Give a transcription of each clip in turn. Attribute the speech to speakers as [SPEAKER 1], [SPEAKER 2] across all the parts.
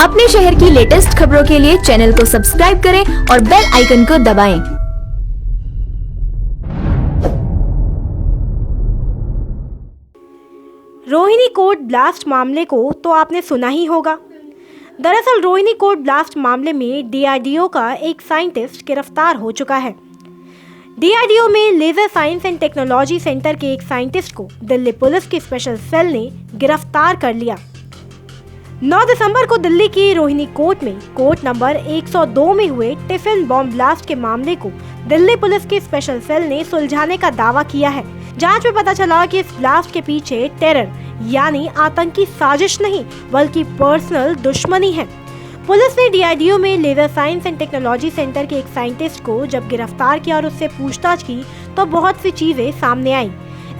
[SPEAKER 1] अपने शहर की लेटेस्ट खबरों के लिए चैनल को सब्सक्राइब करें और बेल आइकन को दबाएं।
[SPEAKER 2] रोहिणी कोर्ट ब्लास्ट मामले को तो आपने सुना ही होगा। दरअसल रोहिणी कोर्ट ब्लास्ट मामले में डीआरडीओ का एक साइंटिस्ट गिरफ्तार हो चुका है। डीआरडीओ में laser science and technology centre के एक साइंटिस्ट को दिल्ली पुलिस की स्पेशल सेल ने गिरफ्तार कर लिया। 9 दिसंबर को दिल्ली की रोहिणी कोर्ट में कोर्ट नंबर 102 में हुए टिफिन बॉम्ब ब्लास्ट के मामले को दिल्ली पुलिस की स्पेशल सेल ने सुलझाने का दावा किया है। जांच में पता चला कि इस ब्लास्ट के पीछे टेरर यानी आतंकी साजिश नहीं बल्कि पर्सनल दुश्मनी है। पुलिस ने डीआरडीओ में laser science and technology centre के एक साइंटिस्ट को जब गिरफ्तार किया और उससे पूछताछ की तो बहुत सी चीजें सामने आई।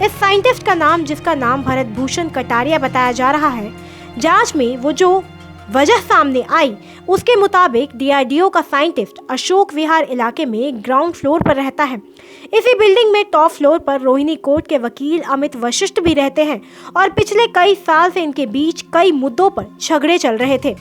[SPEAKER 2] इस साइंटिस्ट का नाम, जिसका नाम भरत भूषण कटारिया बताया जा रहा है, जांच में वो जो वजह सामने आई उसके मुताबिक डीआरडीओ का साइंटिस्ट अशोक विहार इलाके में ग्राउंड फ्लोर पर रहता है। इसी बिल्डिंग में टॉप फ्लोर पर रोहिणी कोर्ट के वकील अमित वशिष्ठ भी रहते हैं और पिछले कई साल से इनके बीच कई मुद्दों पर झगड़े चल रहे थे।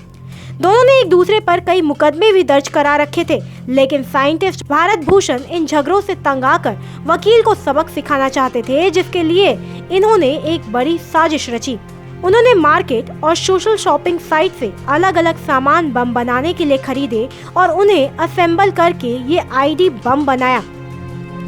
[SPEAKER 2] दोनों ने एक दूसरे पर कई मुकदमे भी दर्ज करा रखे थे, लेकिन साइंटिस्ट भारत भूषण इन झगड़ों से तंग आकर वकील को सबक सिखाना चाहते थे, जिसके लिए इन्होंने एक बड़ी साजिश रची। उन्होंने मार्केट और सोशल शॉपिंग साइट से अलग अलग सामान बम बनाने के लिए खरीदे और उन्हें असेंबल करके ये आईडी बम बनाया।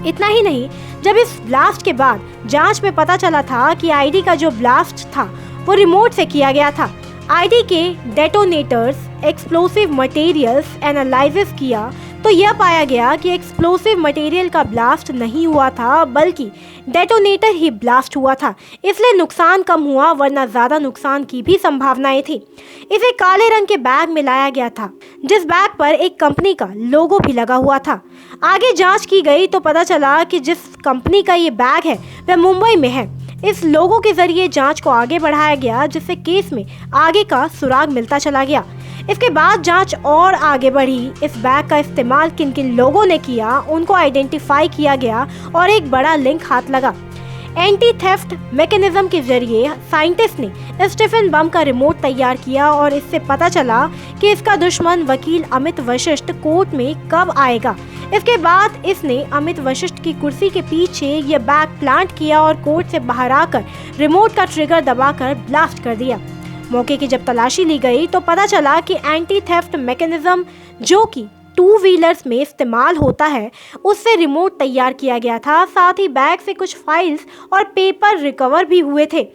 [SPEAKER 2] इतना ही नहीं, जब इस ब्लास्ट के बाद जांच में पता चला था कि आईडी का जो ब्लास्ट था वो रिमोट से किया गया था। आईडी के डेटोनेटर्स, एक्सप्लोसिव मटेरियल्स एनालाइसिस किया तो यह पाया गया कि एक्सप्लोसिव मटेरियल का ब्लास्ट नहीं हुआ था बल्कि डेटोनेटर ही ब्लास्ट हुआ था। इसलिए नुकसान कम हुआ, वरना ज्यादा नुकसान की भी संभावनाएं थी। इसे काले रंग के बैग में लाया गया था, जिस बैग पर एक कंपनी का लोगो भी लगा हुआ था। आगे जांच की गई तो पता चला कि जिस कंपनी का ये बैग है वह मुंबई में है। इस लोगों के जरिए जांच को आगे बढ़ाया गया, जिससे केस में आगे का सुराग मिलता चला गया। इसके बाद जांच और आगे बढ़ी। इस बैग का इस्तेमाल किन किन लोगों ने किया उनको आइडेंटिफाई किया गया और एक बड़ा लिंक हाथ लगा। एंटी थेफ्ट मैकेनिज्म के जरिए साइंटिस्ट ने टिफिन बम का रिमोट तैयार किया और इससे पता चला कि इसका दुश्मन वकील अमित वशिष्ठ कोर्ट में कब आएगा। इसके बाद इसने अमित वशिष्ठ की कुर्सी के पीछे ये बैग प्लांट किया और कोर्ट से बाहर आकर रिमोट का ट्रिगर दबाकर ब्लास्ट कर दिया। मौके की जब तलाशी ली गई तो पता चला कि एंटी थेफ्ट मैकेनिज्म जो कि 2 व्हीलर्स में इस्तेमाल होता है उससे रिमोट तैयार किया गया था। साथ ही बैग से कुछ फाइल्स और पेपर रिकवर भी हुए थे।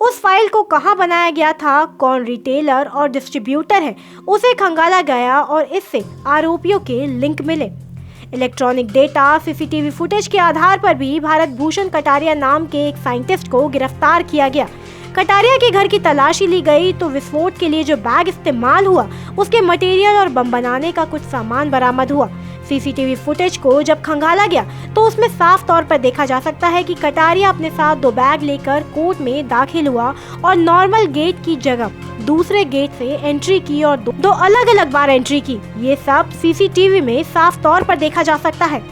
[SPEAKER 2] उस फाइल को कहां बनाया गया था, कौन रिटेलर और डिस्ट्रीब्यूटर है, उसे खंगाला गया और इससे आरोपियों के लिंक मिले। इलेक्ट्रॉनिक डेटा, सीसीटीवी फुटेज के आधार पर भी भारत भूषण कटारिया नाम के एक साइंटिस्ट को गिरफ्तार किया गया। कटारिया के घर की तलाशी ली गई तो विस्फोट के लिए जो बैग इस्तेमाल हुआ उसके मटेरियल और बम बनाने का कुछ सामान बरामद हुआ। सीसीटीवी फुटेज को जब खंगाला गया तो उसमें साफ तौर पर देखा जा सकता है कि कटारिया अपने साथ 2 बैग लेकर कोर्ट में दाखिल हुआ और नॉर्मल गेट की जगह दूसरे गेट से एंट्री की और दो अलग अलग बार एंट्री की। ये सब सीसीटीवी में साफ तौर पर देखा जा सकता है।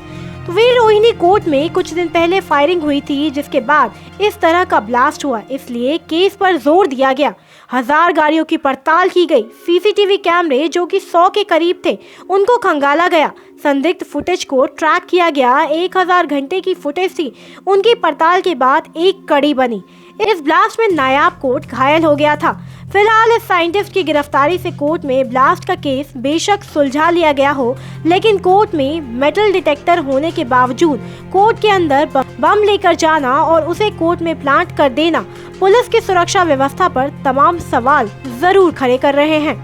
[SPEAKER 2] तो वीर रोहिणी कोर्ट में कुछ दिन पहले फायरिंग हुई थी, जिसके बाद इस तरह का ब्लास्ट हुआ, इसलिए केस पर जोर दिया गया। 1000 गाड़ियों की पड़ताल की गई। सीसीटीवी कैमरे जो कि 100 के करीब थे उनको खंगाला गया। संदिग्ध फुटेज को ट्रैक किया गया। 1000 घंटे की फुटेज थी, उनकी पड़ताल के बाद एक कड़ी बनी। इस ब्लास्ट में नायाब कोर्ट घायल हो गया था। फिलहाल इस साइंटिस्ट की गिरफ्तारी से कोर्ट में ब्लास्ट का केस बेशक सुलझा लिया गया हो, लेकिन कोर्ट में मेटल डिटेक्टर होने के बावजूद कोर्ट के अंदर बम लेकर जाना और उसे कोर्ट में प्लांट कर देना पुलिस की सुरक्षा व्यवस्था पर तमाम सवाल जरूर खड़े कर रहे हैं।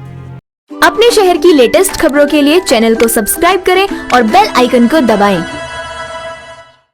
[SPEAKER 1] अपने शहर की लेटेस्ट खबरों के लिए चैनल को सब्सक्राइब करें और बेल आइकन को दबाएं।